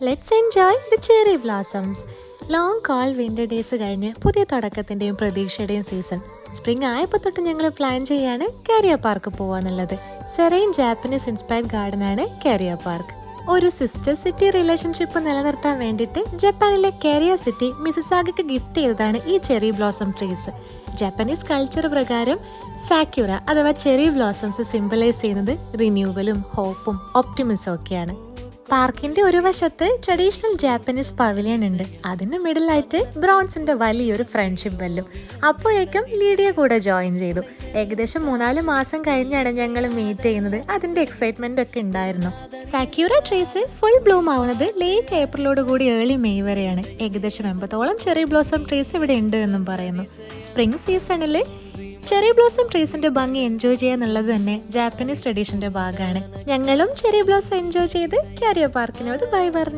Let's enjoy the cherry blossoms. Long call winter days കഴിഞ്ഞ് പുതിയ തുടക്കത്തിന്റെയും പ്രതീക്ഷയുടെയും season spring ആയപ്പോൾ തൊട്ട് ഞങ്ങൾ പ്ലാൻ ചെയ്യാണ് കാരിയർ പാർക്ക് പോവാന്നുള്ളത്. സെറൈൻ ജാപ്പനീസ് ഇൻസ്പയർഡ് ഗാർഡൻ ആണ് കാരിയർ പാർക്ക്. ഒരു സിസ്റ്റർ സിറ്റി റിലേഷൻഷിപ്പ് നിലനിർത്താൻ വേണ്ടിയിട്ട് ജപ്പാനിലെ കാരിയർ സിറ്റി മിസിസാഗയ്ക്ക് ഗിഫ്റ്റ് ചെയ്തതാണ് ഈ cherry blossom trees. Japanese culture പ്രകാരം സാക്യുറ അഥവാ ചെറി ബ്ലോസംസ് സിംബലൈസ് ചെയ്യുന്നത് റിന്യൂവലും ഹോപ്പും ഒപ്റ്റിമിസം ഒക്കെയാണ്. പാർക്കിന്റെ ഒരു വശത്ത് ട്രഡീഷണൽ ജാപ്പനീസ് പവലിയൻ ഉണ്ട്, അതിന് മിഡിലായിട്ട് ബ്രോൺസിന്റെ വലിയൊരു ഫ്രണ്ട്ഷിപ്പ് ബെല്ലും. അപ്പോഴേക്കും ലീഡിയ കൂടെ ജോയിൻ ചെയ്തു. ഏകദേശം 3-4 മാസം കഴിഞ്ഞാണ് ഞങ്ങൾ മീറ്റ് ചെയ്യുന്നത്. അതിന്റെ എക്സൈറ്റ്മെന്റ് ഒക്കെ ഉണ്ടായിരുന്നു. സാക്യൂറ ട്രീസ് ഫുൾ ബ്ലൂം ആവുന്നത് ലേറ്റ് ഏപ്രിലോട് കൂടി ഏർലി മെയ് വരെയാണ്. ഏകദേശം 80ഓളം ചെറി ബ്ലോസം ട്രീസ് ഇവിടെ ഉണ്ട് എന്നും പറയുന്നു. സ്പ്രിംഗ് സീസണിൽ ചെറി ബ്ലോസം ട്രീസിന്റെ ഭംഗി എൻജോയ് ചെയ്യാന്നുള്ളത് തന്നെ ജാപ്പനീസ് ട്രഡീഷന്റെ ഭാഗമാണ്. ഞങ്ങളും ചെറി ബ്ലോസം എൻജോയ് ചെയ്ത് കാരിയർ പാർക്കിനോട് ബൈ പറഞ്ഞു.